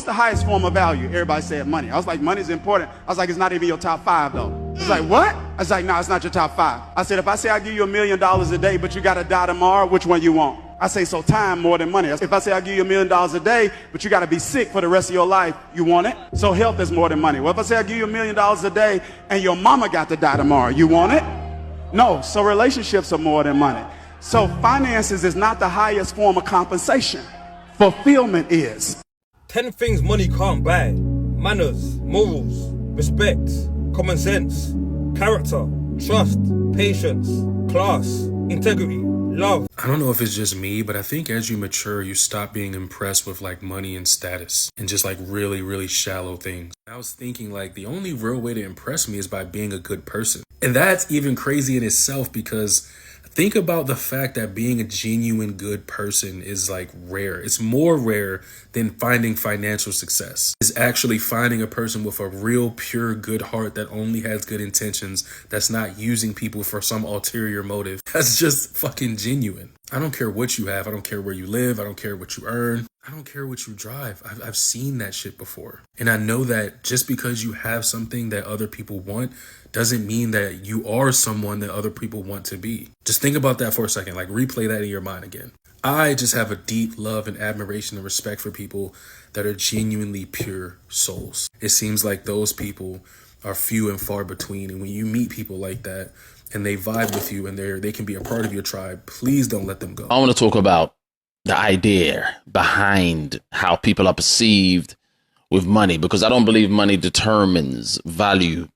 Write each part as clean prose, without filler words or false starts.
the highest form of value? Everybody said money. I was like, money's important. I was like, it's not even your top 5 though. It's like, what? I was like, no, it's not your top 5. I said, if I say I give you $1 million a day, but you gotta die tomorrow, which one you want? I say, so time more than money. If I say I give you $1 million a day, but you gotta be sick for the rest of your life, you want it? So health is more than money. Well, if I say I give you $1 million a day and your mama got to die tomorrow, you want it? No, so relationships are more than money. So finances is not the highest form of compensation. Fulfillment is. 10 things money can't buy: manners, morals, respect, common sense, character, trust, patience, class, integrity, love. I don't know if it's just me, but I think as you mature, you stop being impressed with like money and status and just like really, really shallow things. I was thinking like the only real way to impress me is by being a good person. And that's even crazy in itself, because think about the fact that being a genuine good person is like rare. It's more rare than finding financial success. It's actually finding a person with a real pure good heart that only has good intentions, that's not using people for some ulterior motive. That's just fucking genuine. I don't care what you have. I don't care where you live. I don't care what you earn. I don't care what you drive. I've seen that shit before. And I know that just because you have something that other people want doesn't mean that you are someone that other people want to be. Just think about that for a second. Like, replay that in your mind again. I just have a deep love and admiration and respect for people that are genuinely pure souls. It seems like those people are few and far between. And when you meet people like that and they vibe with you and they can be a part of your tribe, please don't let them go. I want to talk about the idea behind how people are perceived with money, because I don't believe money determines value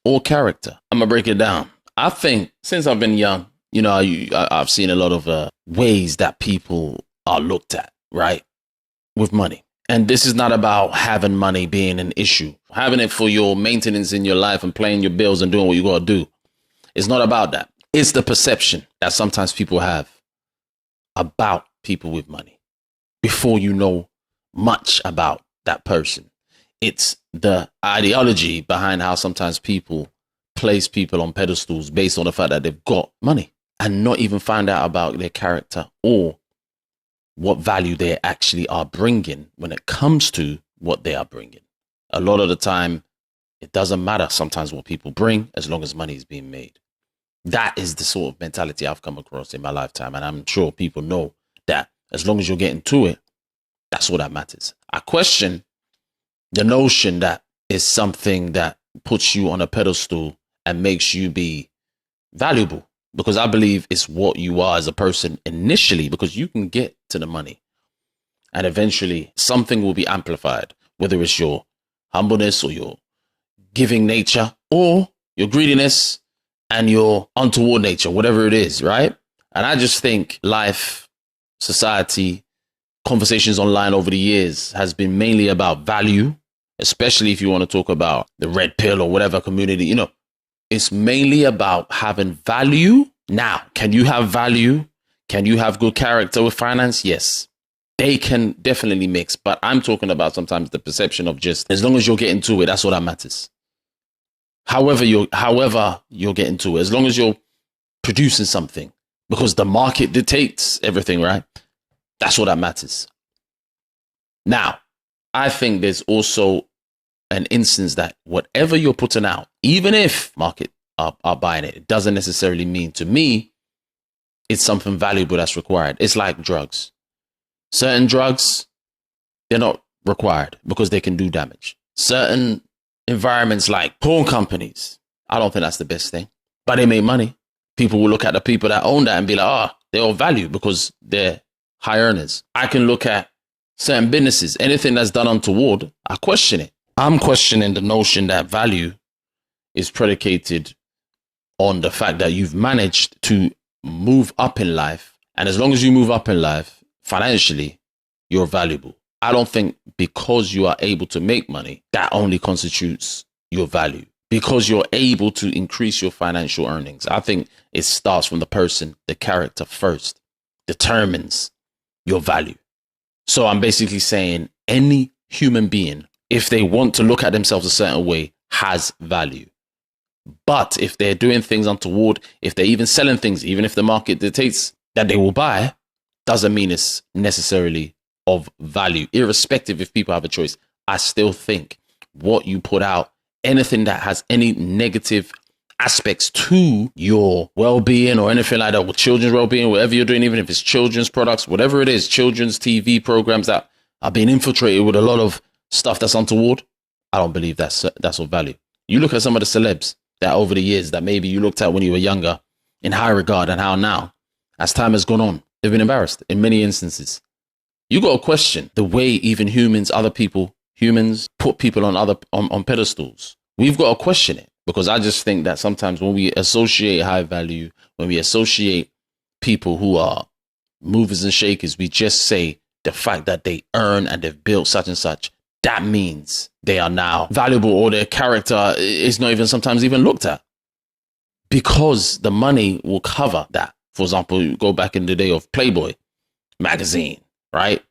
or character. I'm gonna break it down. I think since I've been young, you know, I've seen a lot of ways that people are looked at, right, with money. And this is not about having money being an issue. Having it for your maintenance in your life and paying your bills and doing what you gotta do. It's not about that. It's the perception that sometimes people have about people with money before you know much about that person. It's the ideology behind how sometimes people place people on pedestals based on the fact that they've got money and not even find out about their character or what value they actually are bringing when it comes to what they are bringing. A lot of the time, it doesn't matter sometimes what people bring as long as money is being made. That is the sort of mentality I've come across in my lifetime. And I'm sure people know that as long as you're getting to it, that's all that matters. I question the notion that is something that puts you on a pedestal and makes you be valuable, because I believe it's what you are as a person initially, because you can get to the money and eventually something will be amplified, whether it's your humbleness or your giving nature or your greediness and your untoward nature, whatever it is, right? And I just think life, society, conversations online over the years has been mainly about value, especially if you want to talk about the red pill or whatever community, you know, it's mainly about having value. Now, can you have value? Can you have good character with finance? Yes, they can definitely mix. But I'm talking about sometimes the perception of just as long as you're getting to it, that's all that matters. However you're getting to it, as long as you're producing something, because the market dictates everything, right? That's what that matters. Now, I think there's also an instance that whatever you're putting out, even if market are buying it, it doesn't necessarily mean, to me, it's something valuable that's required. It's like drugs. Certain drugs, they're not required because they can do damage. Certain environments like porn companies, I don't think that's the best thing, but they make money. People will look at the people that own that and be like, they're all value because they're high earners. I can look at certain businesses, anything that's done untoward, I question it. I'm questioning the notion that value is predicated on the fact that you've managed to move up in life. And as long as you move up in life, financially, you're valuable. I don't think because you are able to make money, that only constitutes your value. Because you're able to increase your financial earnings. I think it starts from the person, the character first, determines your value. So I'm basically saying any human being, if they want to look at themselves a certain way, has value. But if they're doing things untoward, if they're even selling things, even if the market dictates that they will buy, doesn't mean it's necessarily of value, irrespective if people have a choice. I still think what you put out, anything that has any negative aspects to your well-being or anything like that, with children's well-being, whatever you're doing, even if it's children's products, whatever it is, children's TV programs that are being infiltrated with a lot of stuff that's untoward, I don't believe that's of value. You look at some of the celebs that over the years that maybe you looked at when you were younger in high regard, and how now, as time has gone on, they've been embarrassed in many instances. You got to question the way even humans put people on pedestals. We've got to question it, because I just think that sometimes when we associate high value, when we associate people who are movers and shakers, we just say the fact that they earn and they've built such and such, that means they are now valuable, or their character is not even sometimes even looked at, because the money will cover that. For example, you go back in the day of Playboy magazine, right?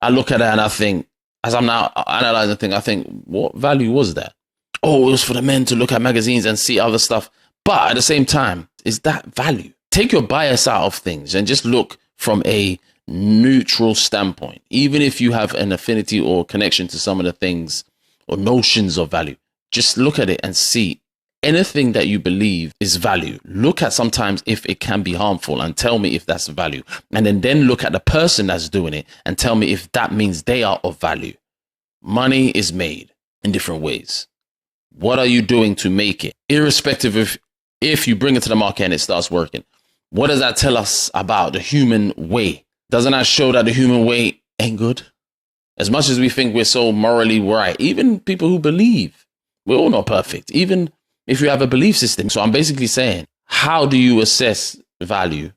I look at that and I think, as I'm now analyzing things, I think, what value was that? Oh, it was for the men to look at magazines and see other stuff. But at the same time, is that value? Take your bias out of things and just look from a neutral standpoint. Even if you have an affinity or connection to some of the things or notions of value, just look at it and see anything that you believe is value. Look at sometimes if it can be harmful and tell me if that's value. And then look at the person that's doing it and tell me if that means they are of value. Money is made in different ways. What are you doing to make it? Irrespective of if you bring it to the market and it starts working. What does that tell us about the human way? Doesn't that show that the human way ain't good? As much as we think we're so morally right, even people who believe, we're all not perfect, even if you have a belief system. So I'm basically saying, how do you assess value?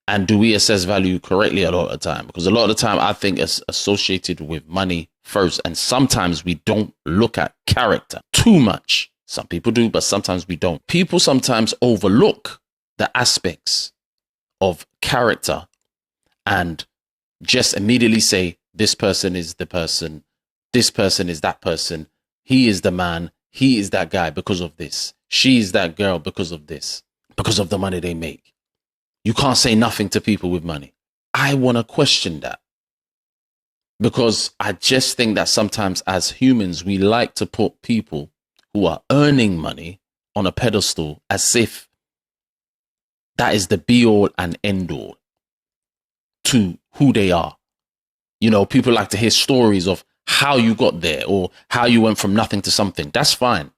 And do we assess value correctly a lot of the time? Because a lot of the time, I think it's associated with money first. And sometimes we don't look at character too much. Some people do, but sometimes we don't. People sometimes overlook the aspects of character and just immediately say, this person is the person, this person is that person, he is the man, he is that guy because of this, she is that girl because of this, because of the money they make. You can't say nothing to people with money. I want to question that, because I just think that sometimes as humans, we like to put people who are earning money on a pedestal as if that is the be all and end all to who they are. You know, people like to hear stories of how you got there or how you went from nothing to something. That's fine.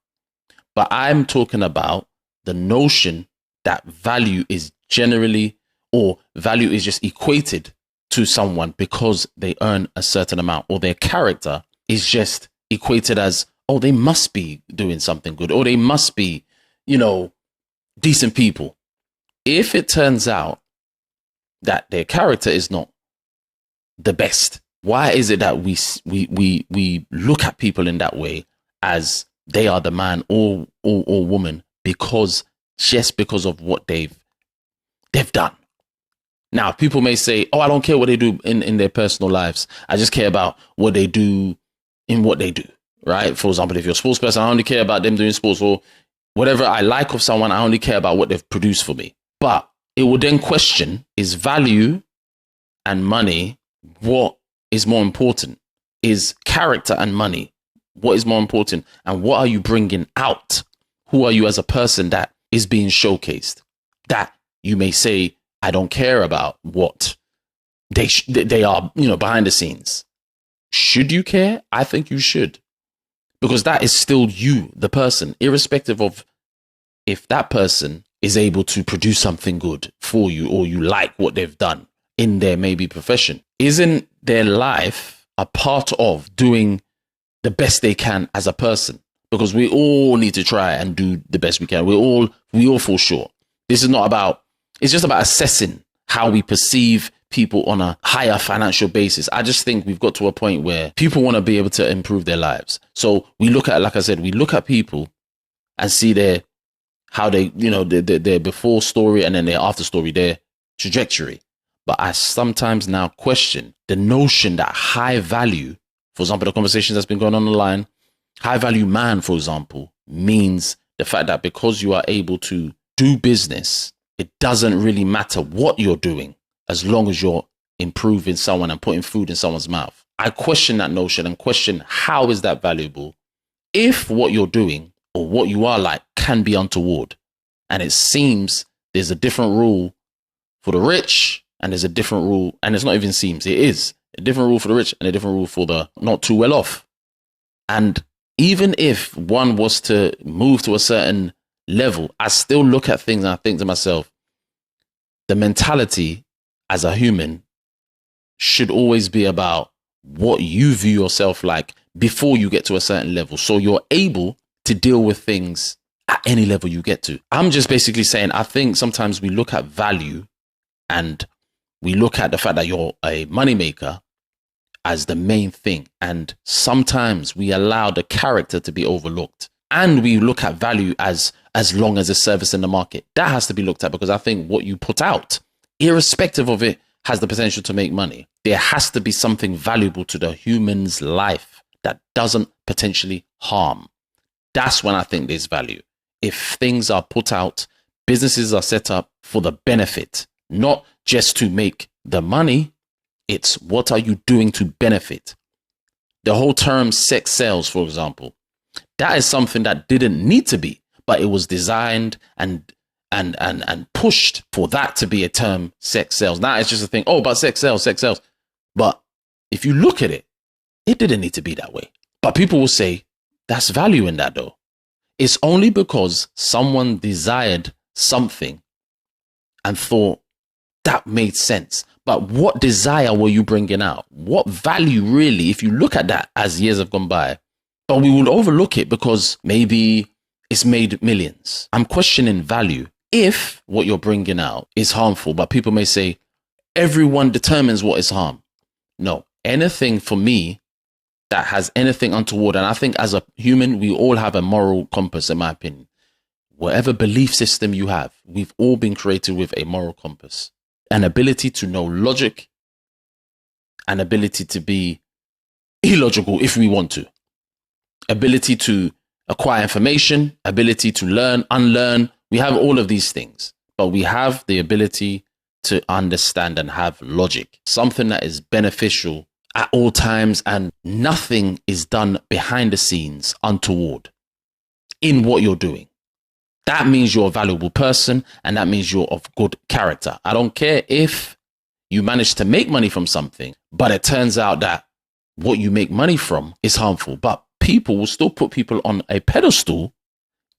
But I'm talking about the notion that value is generally, or value is just equated to someone because they earn a certain amount, or their character is just equated as, oh, they must be doing something good, or they must be, you know, decent people. If it turns out that their character is not the best, why is it that we look at people in that way as they are the man or woman because of what they've done? Now, people may say, oh, I don't care what they do in their personal lives. I just care about what they do in what they do, right? For example, if you're a sports person, I only care about them doing sports, or whatever I like of someone, I only care about what they've produced for me. But it will then question, is value and money, what is more important? Is character and money, what is more important? And what are you bringing out? Who are you as a person that is being showcased? That you may say, I don't care about what they are, you know, behind the scenes. Should you care? I think you should. Because that is still you, the person, irrespective of if that person is able to produce something good for you, or you like what they've done in their maybe profession. Isn't their life a part of doing the best they can as a person? Because we all need to try and do the best we can. We all fall short. This is not about, it's just about assessing how we perceive people on a higher financial basis. I just think we've got to a point where people want to be able to improve their lives. So we look at, like I said, we look at people and see how they, you know, their before story and then their after story, their trajectory. But I sometimes now question the notion that high value, for example, the conversations that's been going on online, high value man, for example, means the fact that because you are able to do business, it doesn't really matter what you're doing as long as you're improving someone and putting food in someone's mouth. I question that notion and question how is that valuable if what you're doing or what you are like can be untoward. And it seems there's a different rule for the rich and there's a different rule, and it's not even seems, it is a different rule for the rich and a different rule for the not too well off. And even if one was to move to a certain level, I still look at things and I think to myself, the mentality as a human should always be about what you view yourself like before you get to a certain level. So you're able to deal with things at any level you get to. I'm just basically saying, I think sometimes we look at value and we look at the fact that you're a moneymaker as the main thing. And sometimes we allow the character to be overlooked. And we look at value as long as a service in the market. That has to be looked at, because I think what you put out, irrespective of it, has the potential to make money. There has to be something valuable to the human's life that doesn't potentially harm. That's when I think there's value. If things are put out, businesses are set up for the benefit, not just to make the money. It's what are you doing to benefit? The whole term sex sales, for example, that is something that didn't need to be, but it was designed and pushed for that to be a term, sex sales. Now it's just a thing, oh, but sex sales. But if you look at it, it didn't need to be that way. But people will say, that's value in that though. It's only because someone desired something and thought that made sense. But what desire were you bringing out? What value really, if you look at that as years have gone by? But we will overlook it because maybe it's made millions. I'm questioning value if what you're bringing out is harmful. But people may say, everyone determines what is harm. No, anything for me that has anything untoward, and I think as a human, we all have a moral compass, in my opinion. Whatever belief system you have, we've all been created with a moral compass. An ability to know logic, an ability to be illogical if we want to, ability to acquire information, ability to learn, unlearn. We have all of these things, but we have the ability to understand and have logic, something that is beneficial at all times, and nothing is done behind the scenes untoward in what you're doing. That means you're a valuable person, and that means you're of good character. I don't care if you manage to make money from something, but it turns out that what you make money from is harmful. But people will still put people on a pedestal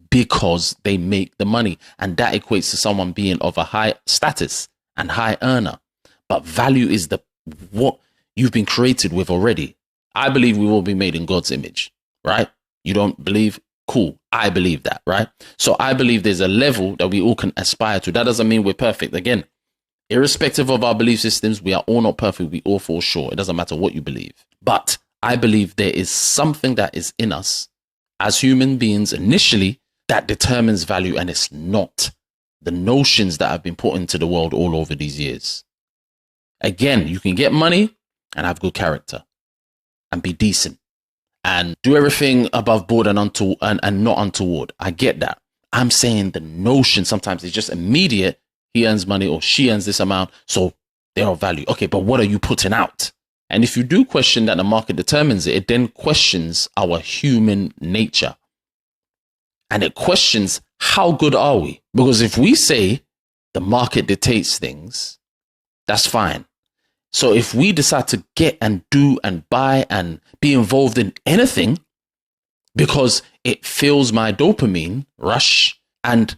because they make the money. And that equates to someone being of a high status and high earner. But value is what you've been created with already. I believe we will be made in God's image, right? You don't believe? Cool. I believe that, right? So I believe there's a level that we all can aspire to. That doesn't mean we're perfect. Again, irrespective of our belief systems, we are all not perfect. We all fall short. It doesn't matter what you believe. But I believe there is something that is in us as human beings initially that determines value, and it's not the notions that have been put into the world all over these years. Again, you can get money and have good character and be decent and do everything above board and not untoward. I get that. I'm saying the notion sometimes is just immediate. He earns money or she earns this amount, so they're of value. Okay, but what are you putting out? And if you do question that the market determines it, it then questions our human nature. And it questions, how good are we? Because if we say the market dictates things, that's fine. So if we decide to get and do and buy and be involved in anything because it fills my dopamine rush, and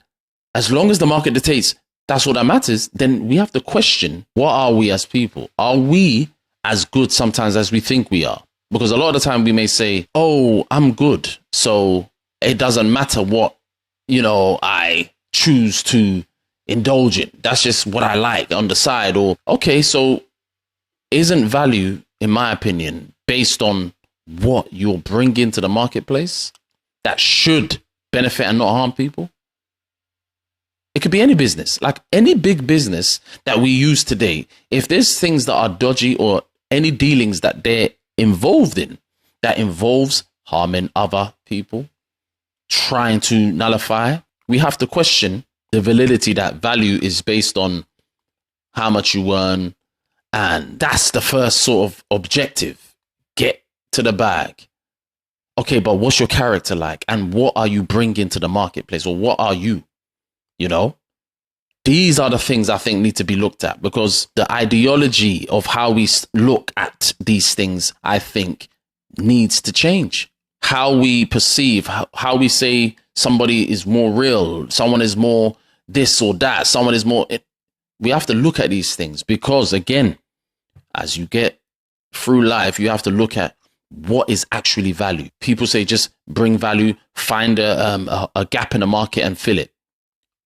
as long as the market dictates, that's what that matters, then we have to question, what are we as people? Are we as good sometimes as we think we are? Because a lot of the time we may say, oh, I'm good, so it doesn't matter what, I choose to indulge in. That's just what I like on the side. Or, okay, so isn't value, in my opinion, based on what you're bringing to the marketplace that should benefit and not harm people? It could be any business, like any big business that we use today. If there's things that are dodgy or any dealings that they're involved in that involves harming other people, trying to nullify, we have to question the validity that value is based on how much you earn And that's the first sort of objective. Get to the bag. Okay, but what's your character like? And what are you bringing to the marketplace? Or what are you? You know? These are the things I think need to be looked at, because the ideology of how we look at these things, I think, needs to change. How we perceive, how we say somebody is more real, someone is more this or that, someone is more... We have to look at these things because, again, as you get through life, you have to look at what is actually value. People say just bring value, find a gap in the market and fill it.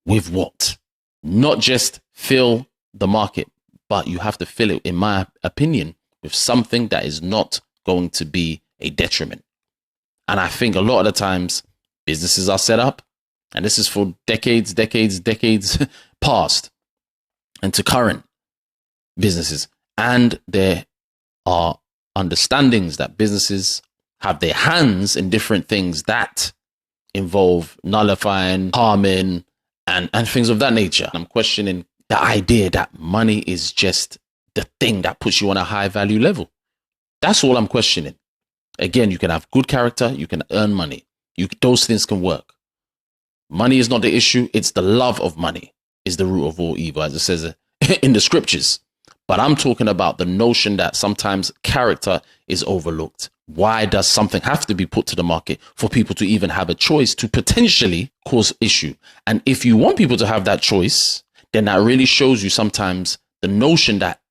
With what? Not just fill the market, but you have to fill it, in my opinion, with something that is not going to be a detriment. And I think a lot of the times businesses are set up, and this is for decades past and to current businesses. And there are understandings that businesses have their hands in different things that involve nullifying, harming, and things of that nature. I'm questioning the idea that money is just the thing that puts you on a high value level. That's all I'm questioning. Again, you can have good character, you can earn money. Those things can work. Money is not the issue. It's the love of money is the root of all evil, as it says in the scriptures. But I'm talking about the notion that sometimes character is overlooked. Why does something have to be put to the market for people to even have a choice to potentially cause issue? And if you want people to have that choice, then that really shows you sometimes the notion that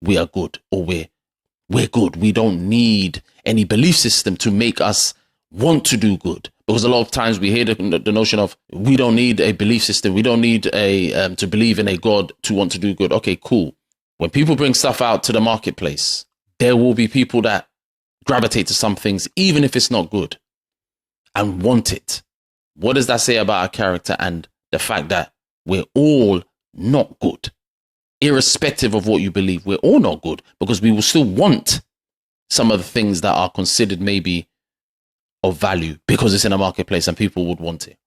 we are good, or we're good. We don't need any belief system to make us want to do good. Because a lot of times we hear the notion of we don't need a belief system. We don't need to believe in a God to want to do good. Okay, cool. When people bring stuff out to the marketplace, there will be people that gravitate to some things, even if it's not good, and want it. What does that say about our character and the fact that we're all not good? Irrespective of what you believe, we're all not good, because we will still want some of the things that are considered maybe of value because it's in a marketplace and people would want it.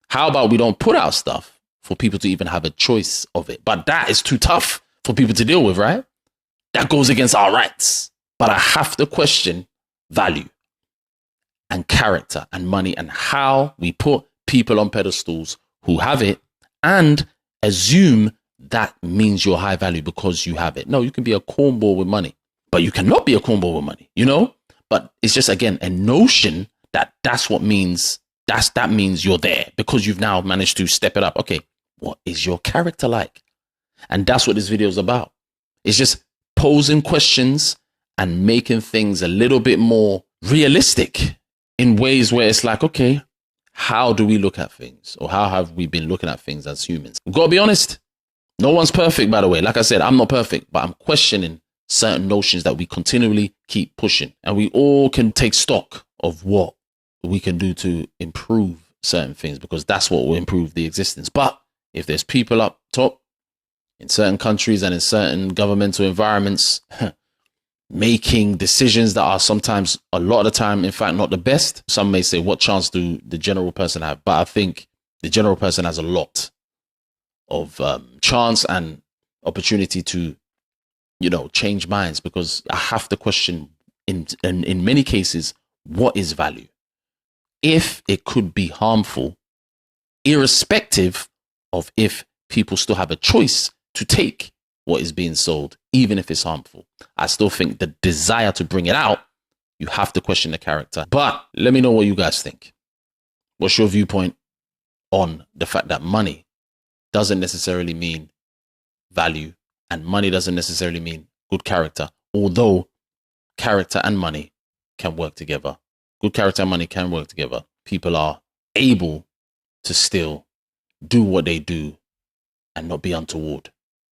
How about we don't put out stuff for people to even have a choice of it? But that is too tough for people to deal with, right? That goes against our rights. But I have to question value and character and money and how we put people on pedestals who have it and assume that means you're high value because you have it. No, you can be a cornball with money, but you cannot be a cornball with money, you know? But it's just, again, a notion that that's what means. That means you're there because you've now managed to step it up. Okay, what is your character like? And that's what this video is about. It's just posing questions and making things a little bit more realistic in ways where it's like, okay, how do we look at things? Or how have we been looking at things as humans? We've got to be honest. No one's perfect, by the way. Like I said, I'm not perfect, but I'm questioning certain notions that we continually keep pushing. And we all can take stock of what we can do to improve certain things, because that's what will improve the existence. But if there's people up top in certain countries and in certain governmental environments making decisions that are sometimes, a lot of the time, in fact, not the best, some may say, what chance do the general person have? But I think the general person has a lot of chance and opportunity to, you know, change minds, because I have to question in many cases, what is value? If it could be harmful, irrespective of if people still have a choice to take what is being sold, even if it's harmful, I still think the desire to bring it out, you have to question the character. But let me know what you guys think. What's your viewpoint on the fact that money doesn't necessarily mean value, and money doesn't necessarily mean good character, although character and money can work together. Good character and money can work together. People are able to still do what they do and not be untoward.